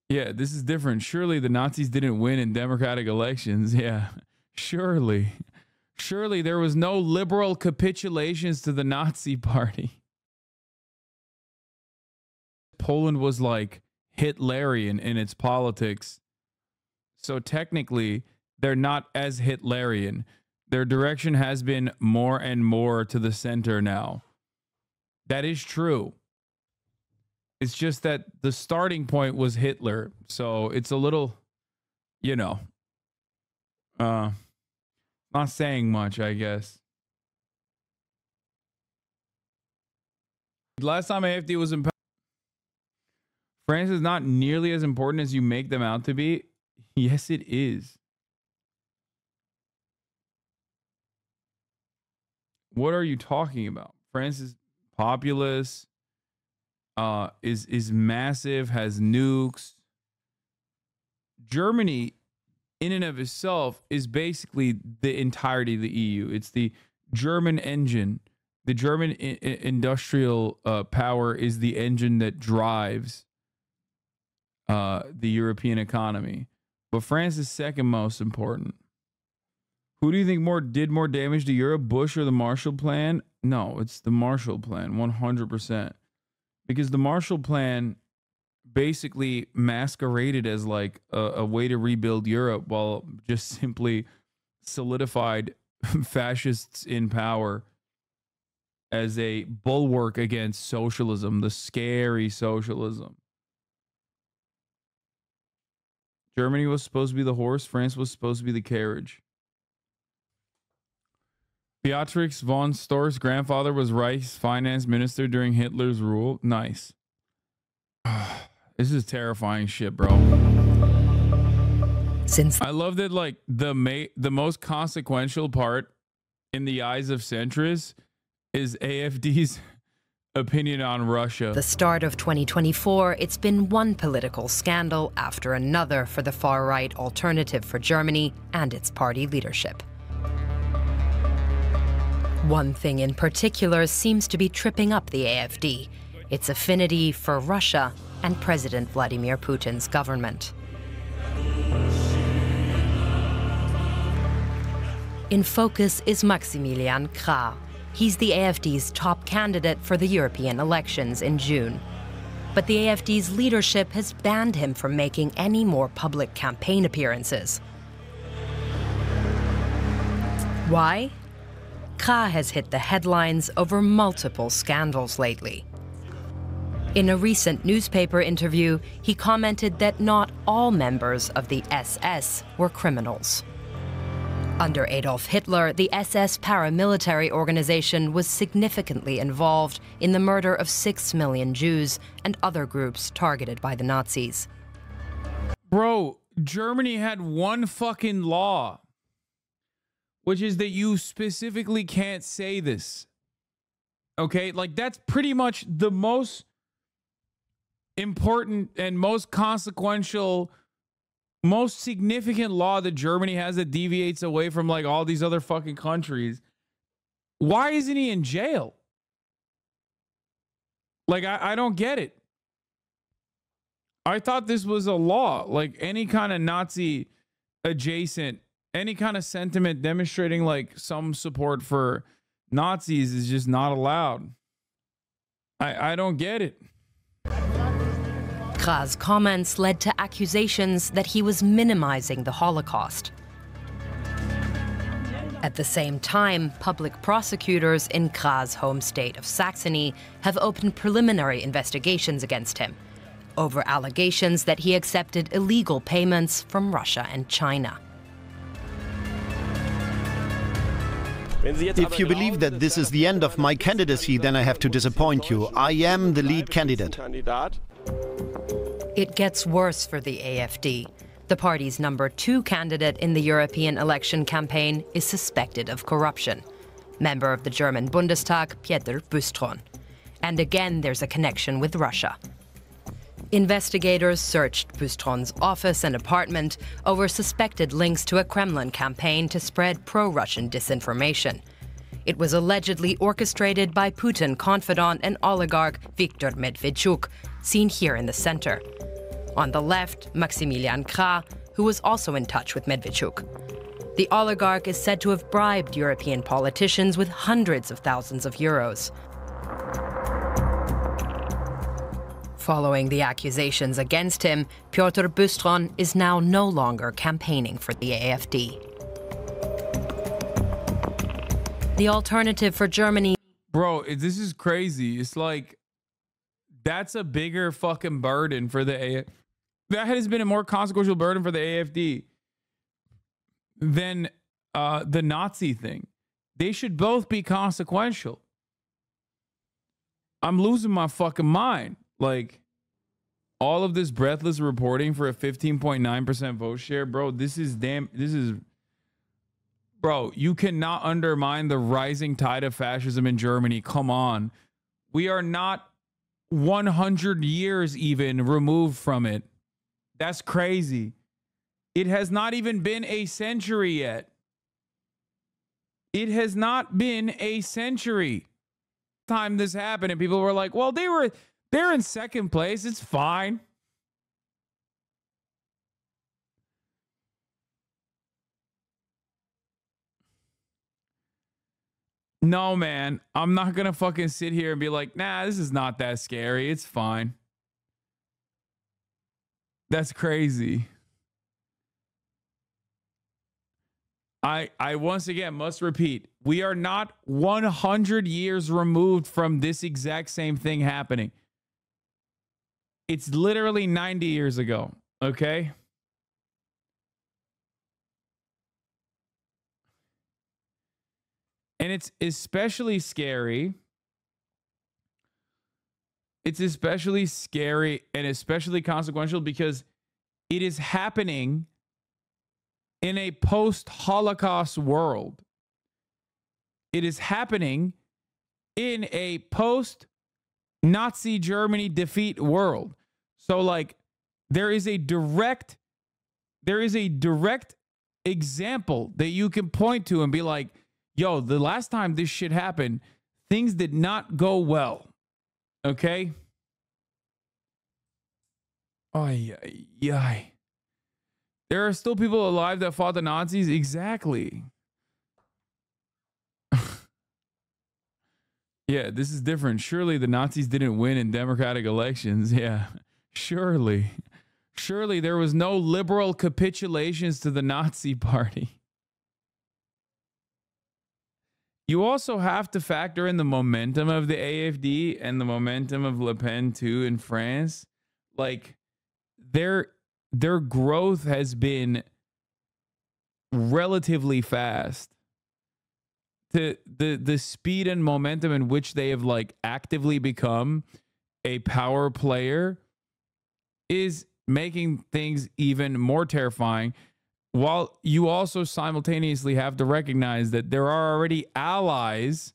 Yeah, this is different. Surely the Nazis didn't win in democratic elections. Yeah, surely. Surely there was no liberal capitulations to the Nazi party. Poland was like Hitlerian in its politics. So technically, they're not as Hitlerian. Their direction has been more and more to the center now. That is true. It's just that the starting point was Hitler. So it's a little, you know, not saying much, I guess. Last time AfD was in power, France is not nearly as important as you make them out to be. Yes, it is. What are you talking about? France is populous, is massive, has nukes. Germany, in and of itself, is basically the entirety of the EU. It's the German engine. The German industrial power is the engine that drives the European economy. But France is second most important. Who do you think did more damage to Europe, Bush or the Marshall Plan? No, it's the Marshall Plan, 100%. Because the Marshall Plan basically masqueraded as like a way to rebuild Europe while just simply solidified fascists in power as a bulwark against socialism, the scary socialism. Germany was supposed to be the horse. France was supposed to be the carriage. Beatrix von Storch's grandfather was Reich's finance minister during Hitler's rule. Nice. This is terrifying shit, bro. I love that, like, the most consequential part in the eyes of centrists is AfD's opinion on Russia. The start of 2024, it's been one political scandal after another for the far-right Alternative for Germany and its party leadership. One thing in particular seems to be tripping up the AfD, its affinity for Russia and President Vladimir Putin's government. In focus is Maximilian Krah. He's the AfD's top candidate for the European elections in June. But the AfD's leadership has banned him from making any more public campaign appearances. Why? Krah has hit the headlines over multiple scandals lately. In a recent newspaper interview, he commented that not all members of the SS were criminals. Under Adolf Hitler, the SS paramilitary organization was significantly involved in the murder of 6 million Jews and other groups targeted by the Nazis. Bro, Germany had one fucking law, which is that you specifically can't say this. Okay? Like, that's pretty much the most important and most consequential, most significant law that Germany has that deviates away from, like, all these other fucking countries. Why isn't he in jail? Like, I don't get it. I thought this was a law. Like, any kind of Nazi adjacent, any kind of sentiment demonstrating like some support for Nazis is just not allowed. I don't get it. Krah's comments led to accusations that he was minimizing the Holocaust. At the same time, public prosecutors in Krah's home state of Saxony have opened preliminary investigations against him over allegations that he accepted illegal payments from Russia and China. If you believe that this is the end of my candidacy, then I have to disappoint you. I am the lead candidate. It gets worse for the AfD. The party's #2 candidate in the European election campaign is suspected of corruption. Member of the German Bundestag, Pieter Bustron. And again, there's a connection with Russia. Investigators searched Bustron's office and apartment over suspected links to a Kremlin campaign to spread pro-Russian disinformation. It was allegedly orchestrated by Putin confidant and oligarch Viktor Medvedchuk, seen here in the center. On the left, Maximilian Krah, who was also in touch with Medvedchuk. The oligarch is said to have bribed European politicians with hundreds of thousands of euros. Following the accusations against him, Piotr Bystron is now no longer campaigning for the AfD. The alternative for Germany... Bro, this is crazy. It's like, that's a bigger fucking burden for the AfD. That has been a more consequential burden for the AfD than the Nazi thing. They should both be consequential. I'm losing my fucking mind. Like, all of this breathless reporting for a 15.9% vote share, bro, bro, you cannot undermine the rising tide of fascism in Germany. Come on. We are not 100 years even removed from it. That's crazy. It has not even been a century yet. It has not been a century. Time this happened and people were like, well, they're in second place. It's fine. No, man, I'm not going to fucking sit here and be like, nah, this is not that scary. It's fine. That's crazy. I once again must repeat, we are not 100 years removed from this exact same thing happening. It's literally 90 years ago, okay? And it's especially scary. It's especially scary and especially consequential because it is happening in a post-Holocaust world. It is happening in a post-Nazi Germany defeat world. So like there is a direct example that you can point to and be like, yo, the last time this shit happened, things did not go well. Okay? Ay. There are still people alive that fought the Nazis? Exactly. Yeah, this is different. Surely the Nazis didn't win in democratic elections. Yeah, surely. Surely there was no liberal capitulations to the Nazi party. You also have to factor in the momentum of the AfD and the momentum of Le Pen too in France. Like their growth has been relatively fast. The speed and momentum in which they have like actively become a power player is making things even more terrifying. While you also simultaneously have to recognize that there are already allies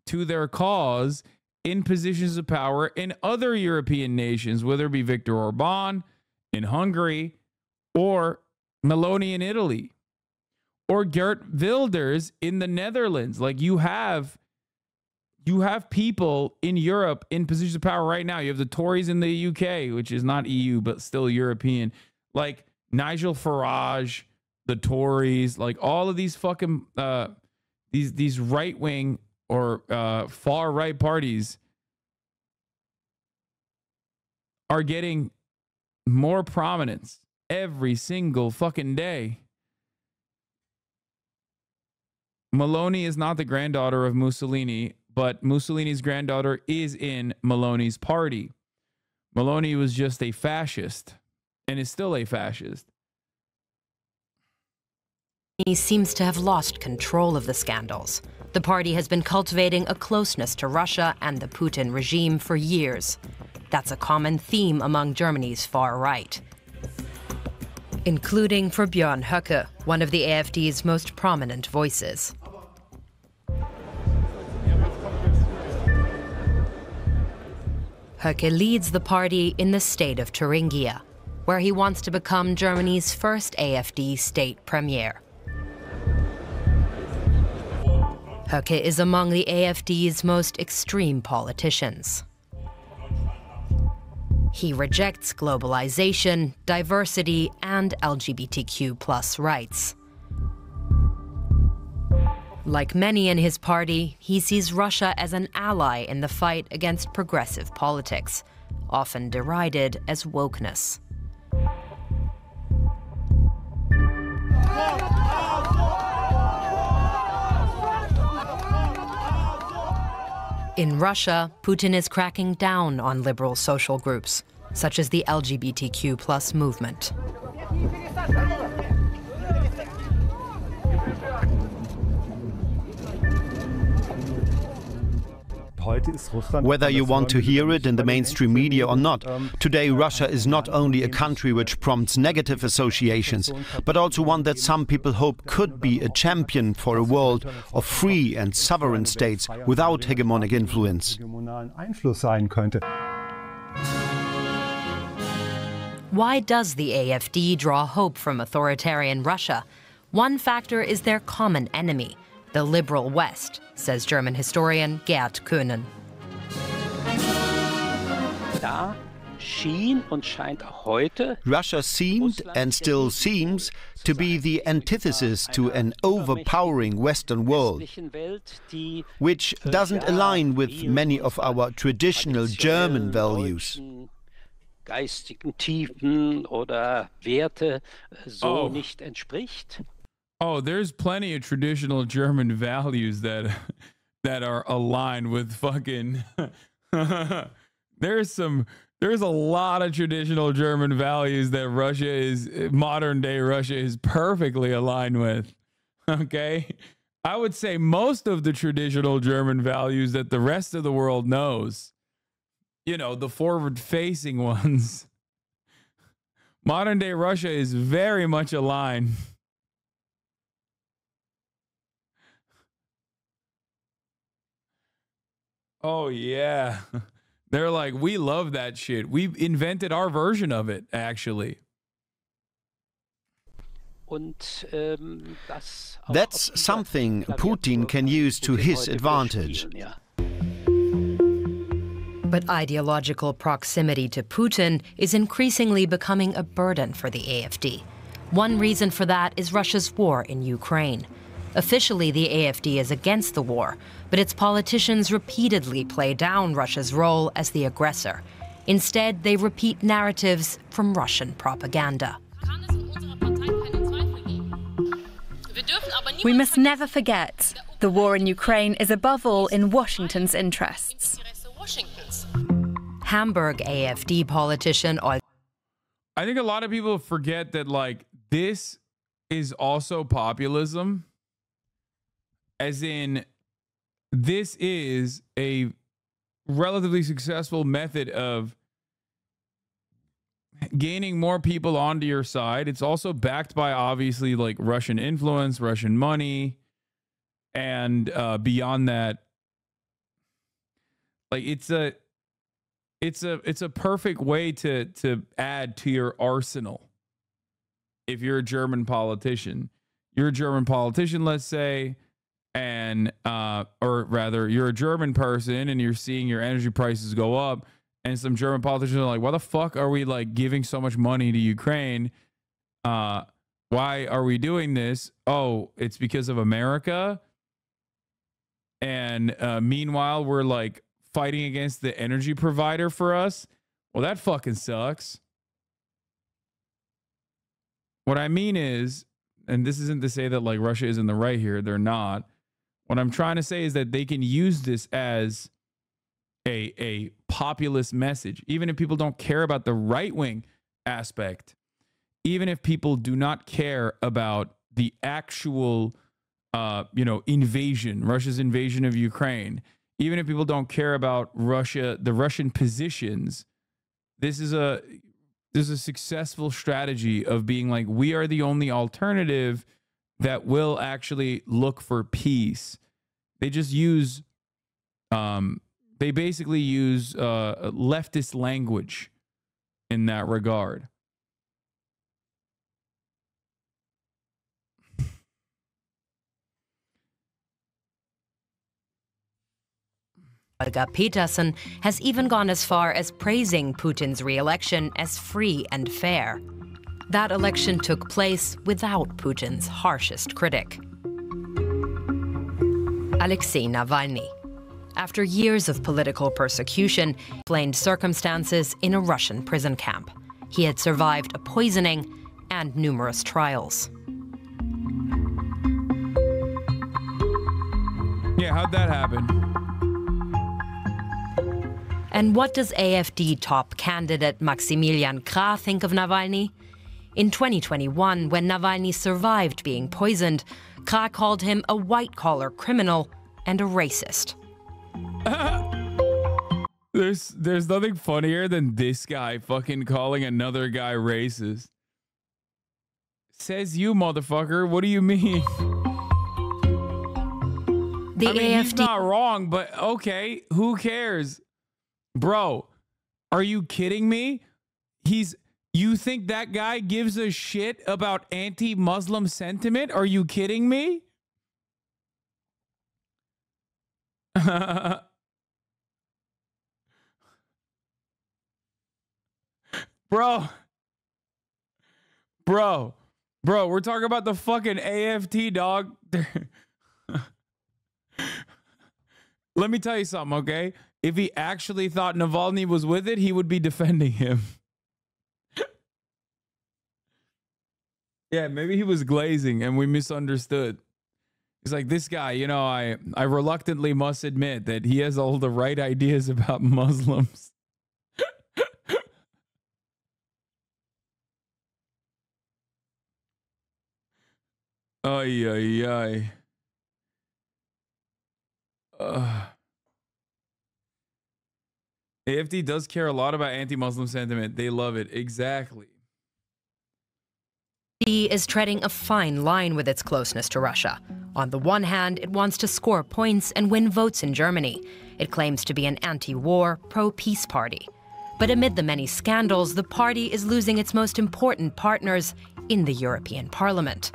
to their cause in positions of power in other European nations, whether it be Viktor Orban in Hungary or Meloni in Italy or Geert Wilders in the Netherlands. Like you have people in Europe in positions of power right now. You have the Tories in the UK, which is not EU, but still European, like Nigel Farage, the Tories, like all of these fucking these right wing or far right parties are getting more prominence every single fucking day. Meloni is not the granddaughter of Mussolini, but Mussolini's granddaughter is in Meloni's party. Meloni was just a fascist and is still a fascist. He seems to have lost control of the scandals. The party has been cultivating a closeness to Russia and the Putin regime for years. That's a common theme among Germany's far right, including for Björn Höcke, one of the AfD's most prominent voices. Höcke leads the party in the state of Thuringia, where he wants to become Germany's first AfD state premier. Höcke is among the AfD's most extreme politicians. He rejects globalization, diversity, and LGBTQ+ rights. Like many in his party, he sees Russia as an ally in the fight against progressive politics, often derided as wokeness. In Russia, Putin is cracking down on liberal social groups, such as the LGBTQ+ movement. Whether you want to hear it in the mainstream media or not, today Russia is not only a country which prompts negative associations, but also one that some people hope could be a champion for a world of free and sovereign states without hegemonic influence. Why does the AfD draw hope from authoritarian Russia? One factor is their common enemy, the liberal West, says German historian Gerd Köhnen. Russia seemed and still seems to be the antithesis to an overpowering Western world, which doesn't align with many of our traditional German values. Oh, there's plenty of traditional German values that are aligned with fucking there's a lot of traditional German values that modern day Russia is perfectly aligned with. Okay? I would say most of the traditional German values that the rest of the world knows. You know, the forward facing ones. Modern day Russia is very much aligned. Oh, yeah. They're like, we love that shit. We invented our version of it, actually. That's something Putin can use to his advantage. But ideological proximity to Putin is increasingly becoming a burden for the AfD. One reason for that is Russia's war in Ukraine. Officially, the AfD is against the war, but its politicians repeatedly play down Russia's role as the aggressor. Instead, they repeat narratives from Russian propaganda. We must never forget, the war in Ukraine is above all in Washington's interests. Hamburg AfD politician. I think a lot of people forget that, like, this is also populism. As in, this is a relatively successful method of gaining more people onto your side. It's also backed by, obviously, like, Russian influence, Russian money, and beyond that, like, it's a perfect way to add to your arsenal. If you're a German politician, let's say, and or rather, you're a German person and you're seeing your energy prices go up, and some German politicians are like, why the fuck are we, like, giving so much money to Ukraine? Why are we doing this? Oh, it's because of America. And meanwhile, we're, like, fighting against the energy provider for us. Well, that fucking sucks. What I mean is, and this isn't to say that, like, Russia is in the right here. They're not. What I'm trying to say is that they can use this as a populist message, even if people don't care about the right-wing aspect, even if people do not care about the actual, invasion, Russia's invasion of Ukraine, even if people don't care about the Russian positions. This is a successful strategy of being like, we are the only alternative that will actually look for peace. They just use, they basically use leftist language in that regard. Olga Peterson has even gone as far as praising Putin's re-election as free and fair. That election took place without Putin's harshest critic, Alexei Navalny. After years of political persecution, explained circumstances in a Russian prison camp. He had survived a poisoning and numerous trials. Yeah, how'd that happen? And what does AfD top candidate Maximilian Krah think of Navalny? In 2021, when Navalny survived being poisoned, Krah called him a white-collar criminal and a racist. There's nothing funnier than this guy fucking calling another guy racist. Says you, motherfucker. What do you mean? The AfD... He's not wrong, but okay, who cares? Bro, are you kidding me? You think that guy gives a shit about anti-Muslim sentiment? Are you kidding me? Bro, we're talking about the fucking AfD, dog. Let me tell you something, okay? If he actually thought Navalny was with it, he would be defending him. Yeah, maybe he was glazing and we misunderstood. He's like, this guy, you know, I reluctantly must admit that he has all the right ideas about Muslims. Ay, ay, ay. AfD does care a lot about anti-Muslim sentiment. They love it. Exactly. AfD is treading a fine line with its closeness to Russia. On the one hand, it wants to score points and win votes in Germany. It claims to be an anti-war, pro-peace party. But amid the many scandals, the party is losing its most important partners in the European Parliament,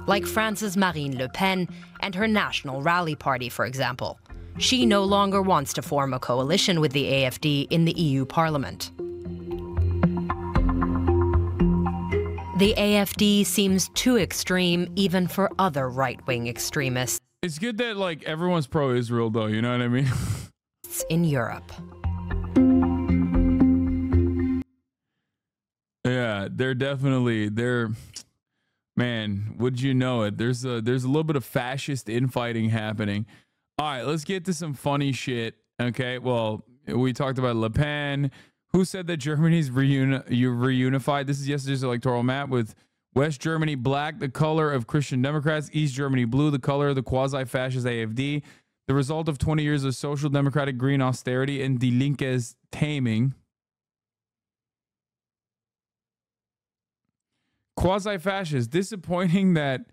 like France's Marine Le Pen and her National Rally Party, for example. She no longer wants to form a coalition with the AfD in the EU Parliament. The AfD seems too extreme even for other right-wing extremists. It's good that, like, everyone's pro-Israel, though, you know what I mean? In Europe. Yeah, man, would you know it? There's a little bit of fascist infighting happening. All right, let's get to some funny shit. Okay, well, we talked about Le Pen. Who said that Germany's reunified? This is yesterday's electoral map with West Germany black, the color of Christian Democrats. East Germany blue, the color of the quasi-fascist AfD. The result of 20 years of social democratic green austerity and Die Linke's taming. Quasi-fascist, disappointing that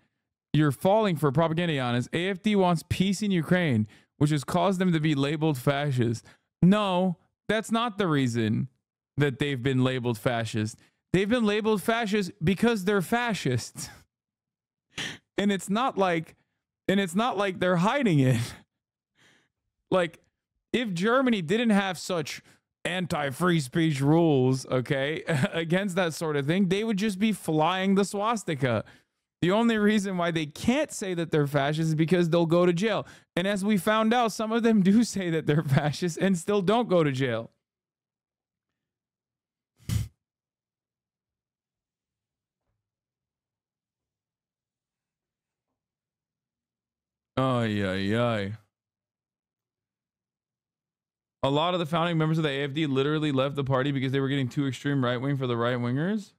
you're falling for propaganda honest. AfD wants peace in Ukraine, which has caused them to be labeled fascist. No, that's not the reason that they've been labeled fascist. They've been labeled fascist because they're fascists. And it's not like they're hiding it. Like, if Germany didn't have such anti-free speech rules, okay, against that sort of thing, they would just be flying the swastika. The only reason why they can't say that they're fascists is because they'll go to jail. And as we found out, some of them do say that they're fascists and still don't go to jail. Ay, ay, ay. A lot of the founding members of the AfD literally left the party because they were getting too extreme right-wing for the right-wingers.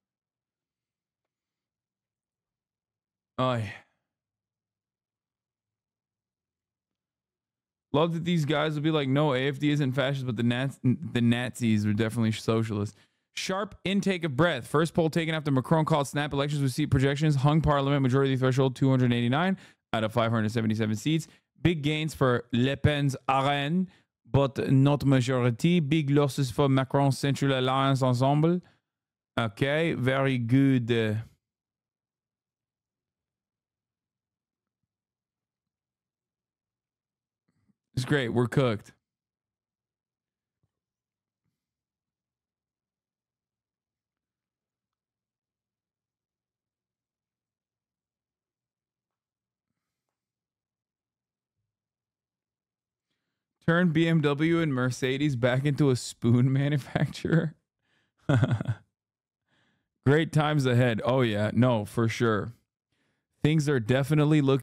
Ay. Love that these guys will be like, no, AfD isn't fascist, but the Nazis are definitely socialists. Sharp intake of breath. First poll taken after Macron called snap elections with seat projections. Hung parliament majority threshold 289 out of 577 seats. Big gains for Le Pen's RN, but not majority. Big losses for Macron's Central Alliance Ensemble. Okay, very good. It's great. We're cooked. Turn BMW and Mercedes back into a spoon manufacturer. Great times ahead. Oh, yeah. No, for sure. Things are definitely looking